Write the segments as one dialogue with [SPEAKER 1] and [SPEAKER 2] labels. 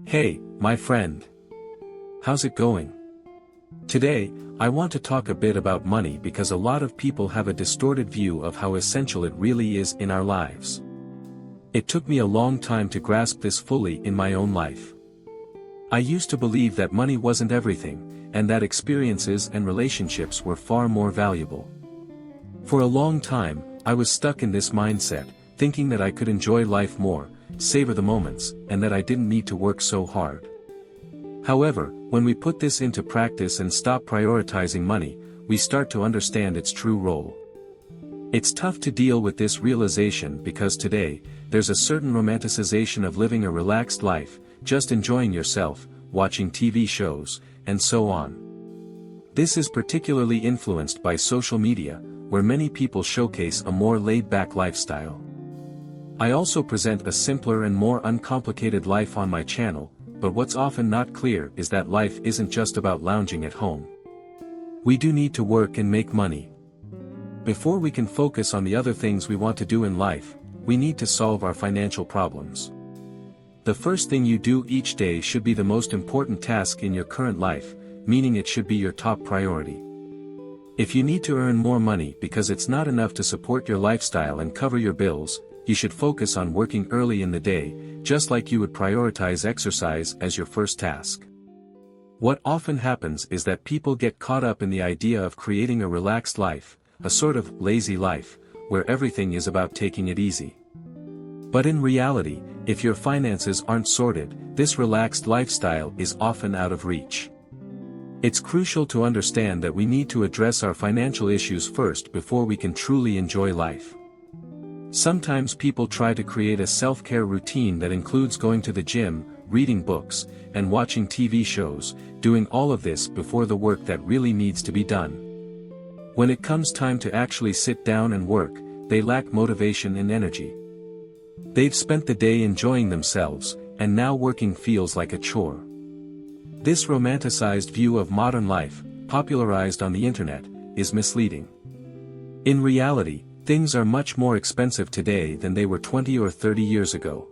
[SPEAKER 1] Hey, my friend. How's it going? Today, I want to talk a bit about money because a lot of people have a distorted view of how essential it really is in our lives. It took me a long time to grasp this fully in my own life. I used to believe that money wasn't everything, and that experiences and relationships were far more valuable. For a long time, I was stuck in this mindset, thinking that I could enjoy life more, savor the moments, and that I didn't need to work so hard. However, when we put this into practice and stop prioritizing money, we start to understand its true role. It's tough to deal with this realization because today, there's a certain romanticization of living a relaxed life, just enjoying yourself, watching TV shows, and so on. This is particularly influenced by social media, where many people showcase a more laid-back lifestyle. I also present a simpler and more uncomplicated life on my channel, but what's often not clear is that life isn't just about lounging at home. We do need to work and make money. Before we can focus on the other things we want to do in life, we need to solve our financial problems. The first thing you do each day should be the most important task in your current life, meaning it should be your top priority. If you need to earn more money because it's not enough to support your lifestyle and cover your bills, you should focus on working early in the day, just like you would prioritize exercise as your first task. What often happens is that people get caught up in the idea of creating a relaxed life, a sort of lazy life, where everything is about taking it easy. But in reality, if your finances aren't sorted, this relaxed lifestyle is often out of reach. It's crucial to understand that we need to address our financial issues first before we can truly enjoy life. Sometimes people try to create a self-care routine that includes going to the gym, reading books, and watching TV shows, doing all of this before the work that really needs to be done. When it comes time to actually sit down and work, they lack motivation and energy. They've spent the day enjoying themselves, and now working feels like a chore. This romanticized view of modern life, popularized on the internet, is misleading. In reality, things are much more expensive today than they were 20 or 30 years ago.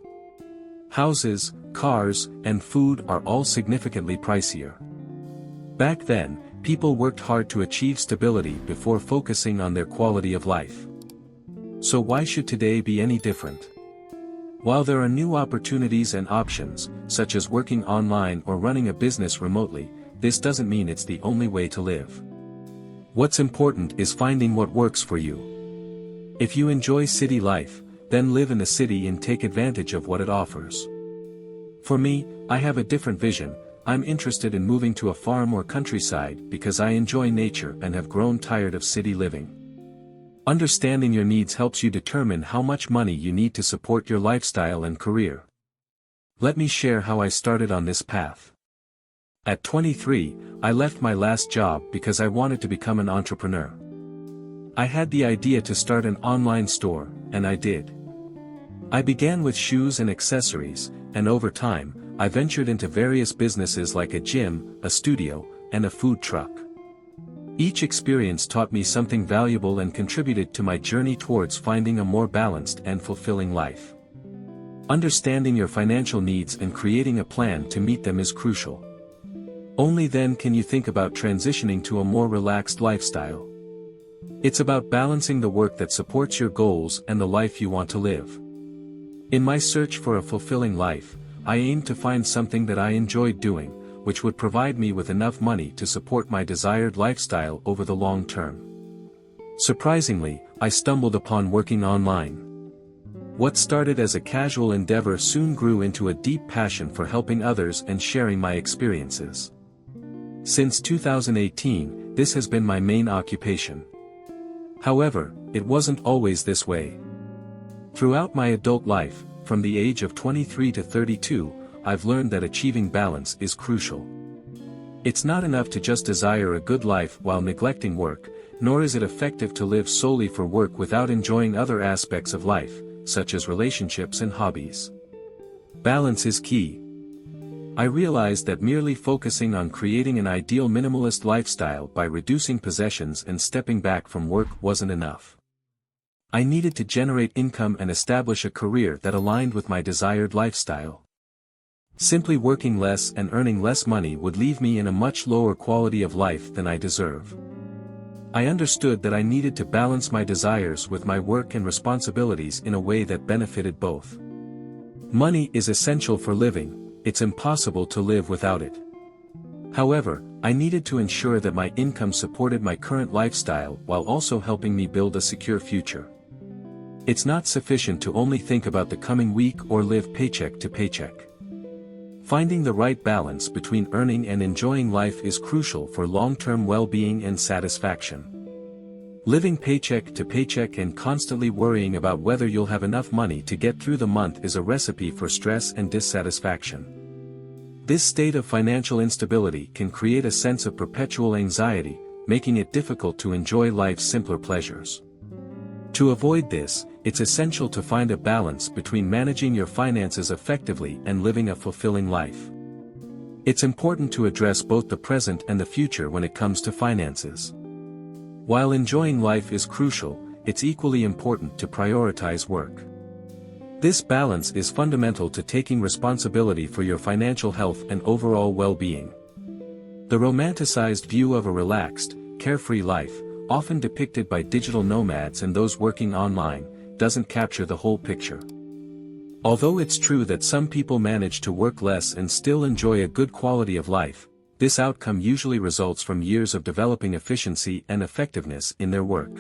[SPEAKER 1] Houses, cars, and food are all significantly pricier. Back then, people worked hard to achieve stability before focusing on their quality of life. So why should today be any different? While there are new opportunities and options, such as working online or running a business remotely, this doesn't mean it's the only way to live. What's important is finding what works for you. If you enjoy city life, then live in the city and take advantage of what it offers. For me, I have a different vision. I'm interested in moving to a farm or countryside because I enjoy nature and have grown tired of city living. Understanding your needs helps you determine how much money you need to support your lifestyle and career. Let me share how I started on this path. At 23, I left my last job because I wanted to become an entrepreneur. I had the idea to start an online store, and I did. I began with shoes and accessories, and over time, I ventured into various businesses like a gym, a studio, and a food truck. Each experience taught me something valuable and contributed to my journey towards finding a more balanced and fulfilling life. Understanding your financial needs and creating a plan to meet them is crucial. Only then can you think about transitioning to a more relaxed lifestyle. It's about balancing the work that supports your goals and the life you want to live. In my search for a fulfilling life, I aimed to find something that I enjoyed doing, which would provide me with enough money to support my desired lifestyle over the long term. Surprisingly, I stumbled upon working online. What started as a casual endeavor soon grew into a deep passion for helping others and sharing my experiences. Since 2018, this has been my main occupation. However, it wasn't always this way. Throughout my adult life, from the age of 23 to 32, I've learned that achieving balance is crucial. It's not enough to just desire a good life while neglecting work, nor is it effective to live solely for work without enjoying other aspects of life, such as relationships and hobbies. Balance is key. I realized that merely focusing on creating an ideal minimalist lifestyle by reducing possessions and stepping back from work wasn't enough. I needed to generate income and establish a career that aligned with my desired lifestyle. Simply working less and earning less money would leave me in a much lower quality of life than I deserve. I understood that I needed to balance my desires with my work and responsibilities in a way that benefited both. Money is essential for living, it's impossible to live without it. However, I needed to ensure that my income supported my current lifestyle while also helping me build a secure future. It's not sufficient to only think about the coming week or live paycheck to paycheck. Finding the right balance between earning and enjoying life is crucial for long-term well-being and satisfaction. Living paycheck to paycheck and constantly worrying about whether you'll have enough money to get through the month is a recipe for stress and dissatisfaction. This state of financial instability can create a sense of perpetual anxiety, making it difficult to enjoy life's simpler pleasures. To avoid this, it's essential to find a balance between managing your finances effectively and living a fulfilling life. It's important to address both the present and the future when it comes to finances. While enjoying life is crucial, it's equally important to prioritize work. This balance is fundamental to taking responsibility for your financial health and overall well-being. The romanticized view of a relaxed, carefree life, often depicted by digital nomads and those working online, doesn't capture the whole picture. Although it's true that some people manage to work less and still enjoy a good quality of life, this outcome usually results from years of developing efficiency and effectiveness in their work.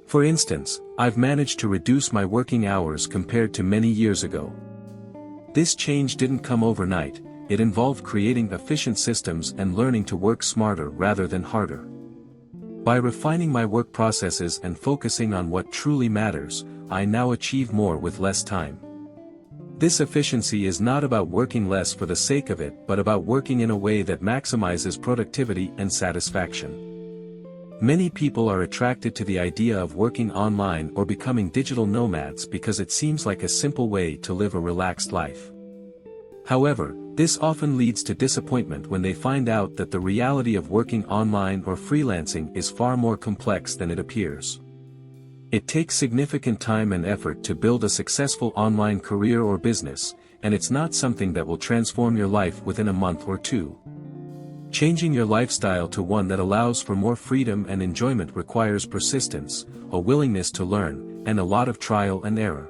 [SPEAKER 1] For instance, I've managed to reduce my working hours compared to many years ago. This change didn't come overnight, it involved creating efficient systems and learning to work smarter rather than harder. By refining my work processes and focusing on what truly matters, I now achieve more with less time. This efficiency is not about working less for the sake of it but about working in a way that maximizes productivity and satisfaction. Many people are attracted to the idea of working online or becoming digital nomads because it seems like a simple way to live a relaxed life. However, this often leads to disappointment when they find out that the reality of working online or freelancing is far more complex than it appears. It takes significant time and effort to build a successful online career or business, and it's not something that will transform your life within a month or two. Changing your lifestyle to one that allows for more freedom and enjoyment requires persistence, a willingness to learn, and a lot of trial and error.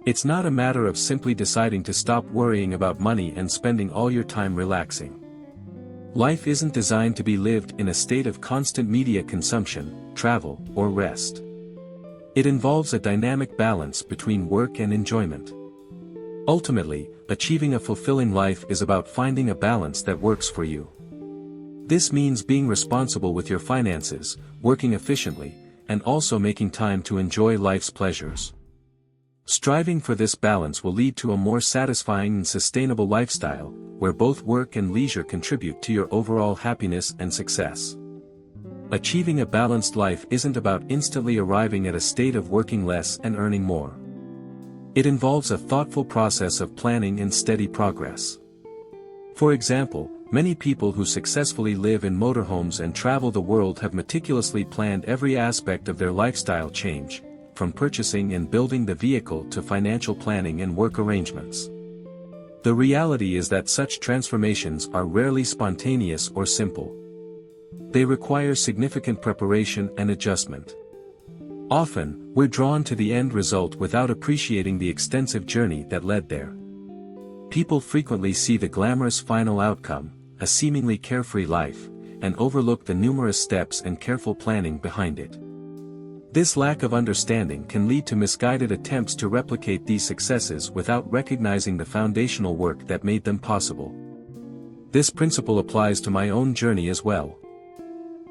[SPEAKER 1] It's not a matter of simply deciding to stop worrying about money and spending all your time relaxing. Life isn't designed to be lived in a state of constant media consumption, travel, or rest. It involves a dynamic balance between work and enjoyment. Ultimately, achieving a fulfilling life is about finding a balance that works for you. This means being responsible with your finances, working efficiently, and also making time to enjoy life's pleasures. Striving for this balance will lead to a more satisfying and sustainable lifestyle, where both work and leisure contribute to your overall happiness and success. Achieving a balanced life isn't about instantly arriving at a state of working less and earning more. It involves a thoughtful process of planning and steady progress. For example, many people who successfully live in motorhomes and travel the world have meticulously planned every aspect of their lifestyle change, from purchasing and building the vehicle to financial planning and work arrangements. The reality is that such transformations are rarely spontaneous or simple. They require significant preparation and adjustment. Often, we're drawn to the end result without appreciating the extensive journey that led there. People frequently see the glamorous final outcome, a seemingly carefree life, and overlook the numerous steps and careful planning behind it. This lack of understanding can lead to misguided attempts to replicate these successes without recognizing the foundational work that made them possible. This principle applies to my own journey as well.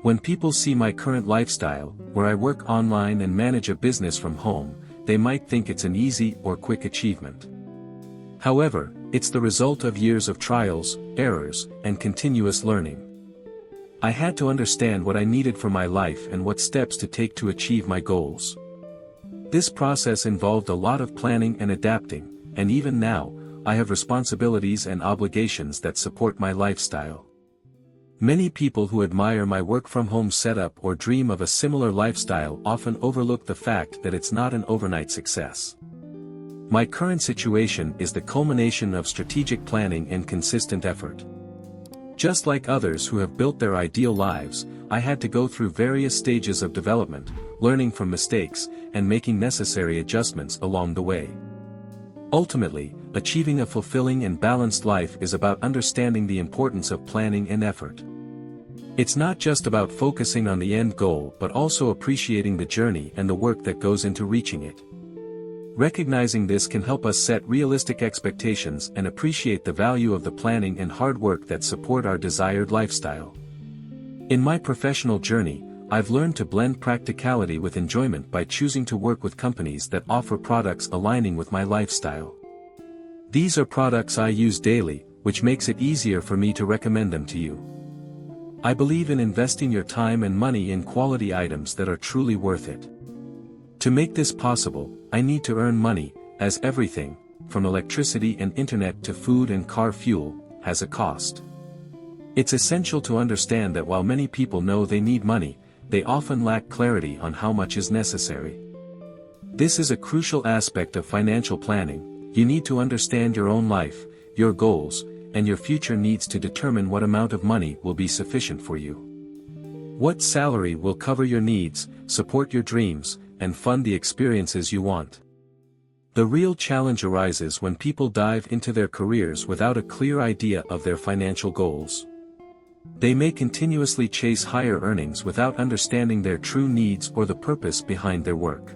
[SPEAKER 1] When people see my current lifestyle, where I work online and manage a business from home, they might think it's an easy or quick achievement. However, it's the result of years of trials, errors, and continuous learning. I had to understand what I needed for my life and what steps to take to achieve my goals. This process involved a lot of planning and adapting, and even now, I have responsibilities and obligations that support my lifestyle. Many people who admire my work-from-home setup or dream of a similar lifestyle often overlook the fact that it's not an overnight success. My current situation is the culmination of strategic planning and consistent effort. Just like others who have built their ideal lives, I had to go through various stages of development, learning from mistakes, and making necessary adjustments along the way. Ultimately, achieving a fulfilling and balanced life is about understanding the importance of planning and effort. It's not just about focusing on the end goal but also appreciating the journey and the work that goes into reaching it. Recognizing this can help us set realistic expectations and appreciate the value of the planning and hard work that support our desired lifestyle. In my professional journey, I've learned to blend practicality with enjoyment by choosing to work with companies that offer products aligning with my lifestyle. These are products I use daily, which makes it easier for me to recommend them to you. I believe in investing your time and money in quality items that are truly worth it. To make this possible, I need to earn money, as everything, from electricity and internet to food and car fuel, has a cost. It's essential to understand that while many people know they need money, they often lack clarity on how much is necessary. This is a crucial aspect of financial planning. You need to understand your own life, your goals, and your future needs to determine what amount of money will be sufficient for you. What salary will cover your needs, support your dreams, and fund the experiences you want. The real challenge arises when people dive into their careers without a clear idea of their financial goals. They may continuously chase higher earnings without understanding their true needs or the purpose behind their work.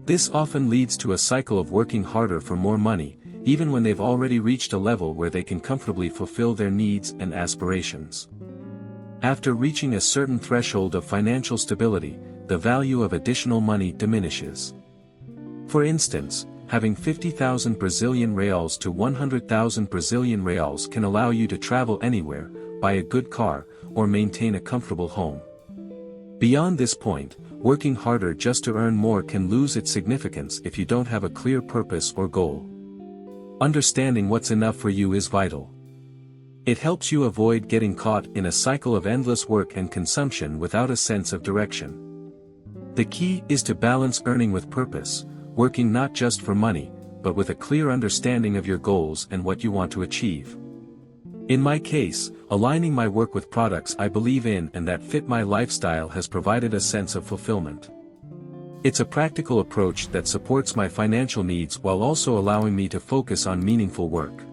[SPEAKER 1] This often leads to a cycle of working harder for more money, even when they've already reached a level where they can comfortably fulfill their needs and aspirations. After reaching a certain threshold of financial stability, the value of additional money diminishes. For instance, having 50,000 Brazilian reals to 100,000 Brazilian reals can allow you to travel anywhere, buy a good car, or maintain a comfortable home. Beyond this point, working harder just to earn more can lose its significance if you don't have a clear purpose or goal. Understanding what's enough for you is vital. It helps you avoid getting caught in a cycle of endless work and consumption without a sense of direction. The key is to balance earning with purpose, working not just for money, but with a clear understanding of your goals and what you want to achieve. In my case, aligning my work with products I believe in and that fit my lifestyle has provided a sense of fulfillment. It's a practical approach that supports my financial needs while also allowing me to focus on meaningful work.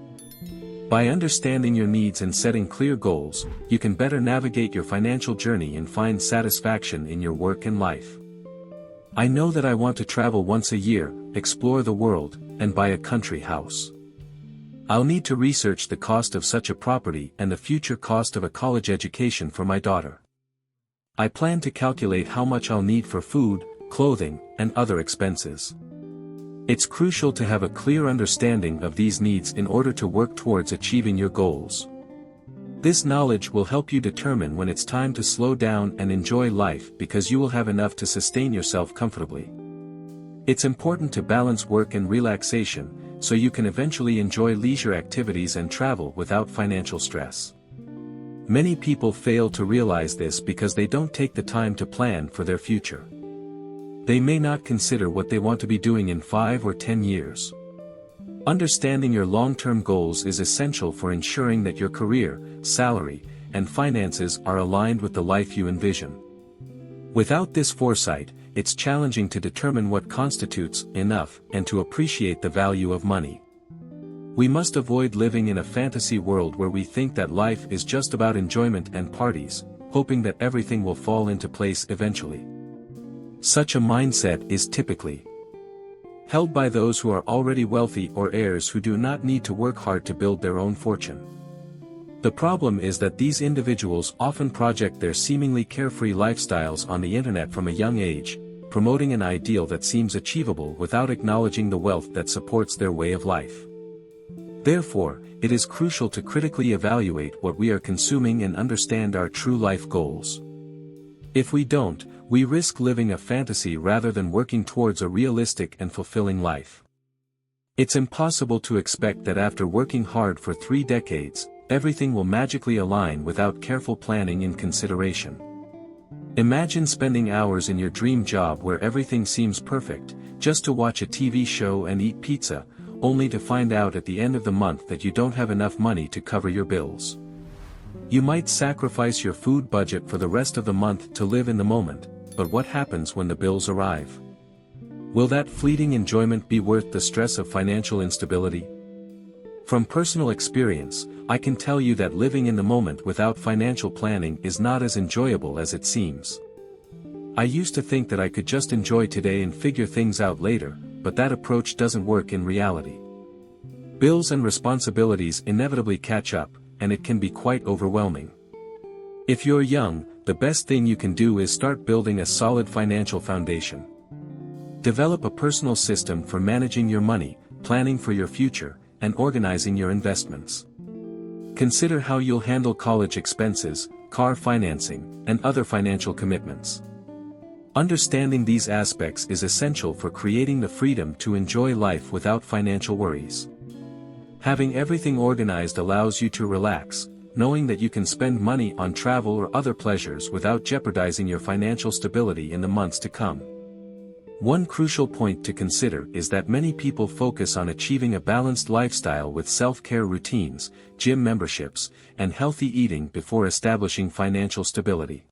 [SPEAKER 1] By understanding your needs and setting clear goals, you can better navigate your financial journey and find satisfaction in your work and life. I know that I want to travel once a year, explore the world, and buy a country house. I'll need to research the cost of such a property and the future cost of a college education for my daughter. I plan to calculate how much I'll need for food, clothing, and other expenses. It's crucial to have a clear understanding of these needs in order to work towards achieving your goals. This knowledge will help you determine when it's time to slow down and enjoy life because you will have enough to sustain yourself comfortably. It's important to balance work and relaxation, so you can eventually enjoy leisure activities and travel without financial stress. Many people fail to realize this because they don't take the time to plan for their future. They may not consider what they want to be doing in 5 or 10 years. Understanding your long-term goals is essential for ensuring that your career, salary, and finances are aligned with the life you envision. Without this foresight, it's challenging to determine what constitutes enough and to appreciate the value of money. We must avoid living in a fantasy world where we think that life is just about enjoyment and parties, hoping that everything will fall into place eventually. Such a mindset is typically held by those who are already wealthy or heirs who do not need to work hard to build their own fortune. The problem is that these individuals often project their seemingly carefree lifestyles on the internet from a young age, promoting an ideal that seems achievable without acknowledging the wealth that supports their way of life. Therefore, it is crucial to critically evaluate what we are consuming and understand our true life goals. If we don't, we risk living a fantasy rather than working towards a realistic and fulfilling life. It's impossible to expect that after working hard for 3 decades, everything will magically align without careful planning and consideration. Imagine spending hours in your dream job where everything seems perfect, just to watch a TV show and eat pizza, only to find out at the end of the month that you don't have enough money to cover your bills. You might sacrifice your food budget for the rest of the month to live in the moment, but what happens when the bills arrive? Will that fleeting enjoyment be worth the stress of financial instability? From personal experience, I can tell you that living in the moment without financial planning is not as enjoyable as it seems. I used to think that I could just enjoy today and figure things out later, but that approach doesn't work in reality. Bills and responsibilities inevitably catch up, and it can be quite overwhelming. If you're young, the best thing you can do is start building a solid financial foundation. Develop a personal system for managing your money, planning for your future, and organizing your investments. Consider how you'll handle college expenses, car financing, and other financial commitments. Understanding these aspects is essential for creating the freedom to enjoy life without financial worries. Having everything organized allows you to relax, knowing that you can spend money on travel or other pleasures without jeopardizing your financial stability in the months to come. One crucial point to consider is that many people focus on achieving a balanced lifestyle with self-care routines, gym memberships, and healthy eating before establishing financial stability.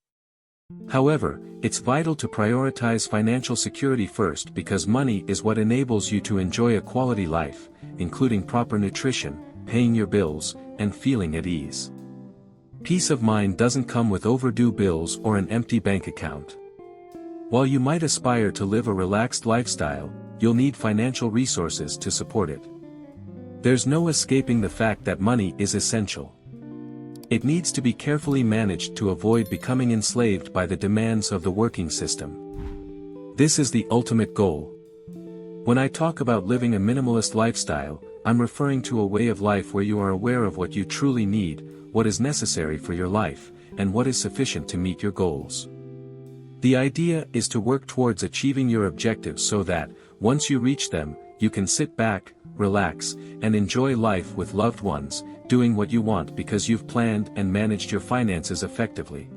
[SPEAKER 1] However, it's vital to prioritize financial security first because money is what enables you to enjoy a quality life, including proper nutrition, paying your bills, and feeling at ease. Peace of mind doesn't come with overdue bills or an empty bank account. While you might aspire to live a relaxed lifestyle, you'll need financial resources to support it. There's no escaping the fact that money is essential. It needs to be carefully managed to avoid becoming enslaved by the demands of the working system. This is the ultimate goal. When I talk about living a minimalist lifestyle, I'm referring to a way of life where you are aware of what you truly need, what is necessary for your life, and what is sufficient to meet your goals. The idea is to work towards achieving your objectives so that, once you reach them, you can sit back, relax, and enjoy life with loved ones, doing what you want because you've planned and managed your finances effectively.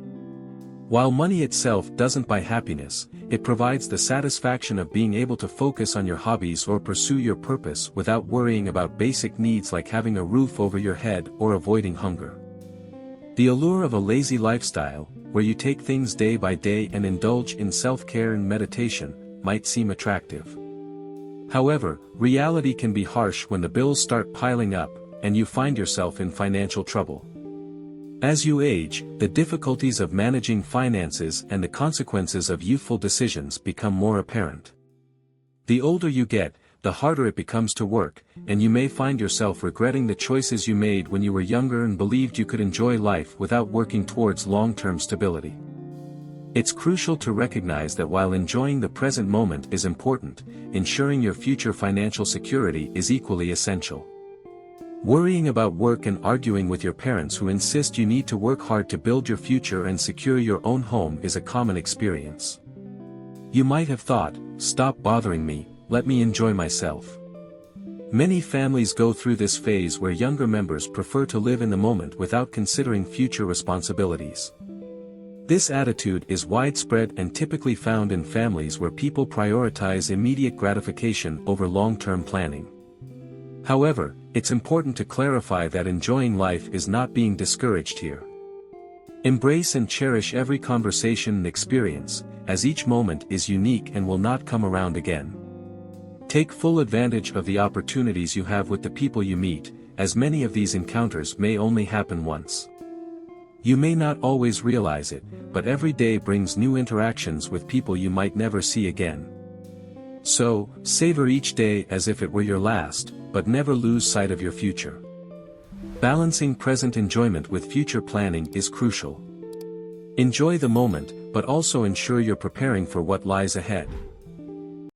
[SPEAKER 1] While money itself doesn't buy happiness, it provides the satisfaction of being able to focus on your hobbies or pursue your purpose without worrying about basic needs like having a roof over your head or avoiding hunger. The allure of a lazy lifestyle, where you take things day by day and indulge in self-care and meditation, might seem attractive. However, reality can be harsh when the bills start piling up, and you find yourself in financial trouble. As you age, the difficulties of managing finances and the consequences of youthful decisions become more apparent. The older you get, the harder it becomes to work, and you may find yourself regretting the choices you made when you were younger and believed you could enjoy life without working towards long-term stability. It's crucial to recognize that while enjoying the present moment is important, ensuring your future financial security is equally essential. Worrying about work and arguing with your parents who insist you need to work hard to build your future and secure your own home is a common experience. You might have thought, "Stop bothering me, let me enjoy myself." Many families go through this phase where younger members prefer to live in the moment without considering future responsibilities. This attitude is widespread and typically found in families where people prioritize immediate gratification over long-term planning. However, it's important to clarify that enjoying life is not being discouraged here. Embrace and cherish every conversation and experience, as each moment is unique and will not come around again. Take full advantage of the opportunities you have with the people you meet, as many of these encounters may only happen once. You may not always realize it, but every day brings new interactions with people you might never see again. So, savor each day as if it were your last, but never lose sight of your future. Balancing present enjoyment with future planning is crucial. Enjoy the moment, but also ensure you're preparing for what lies ahead.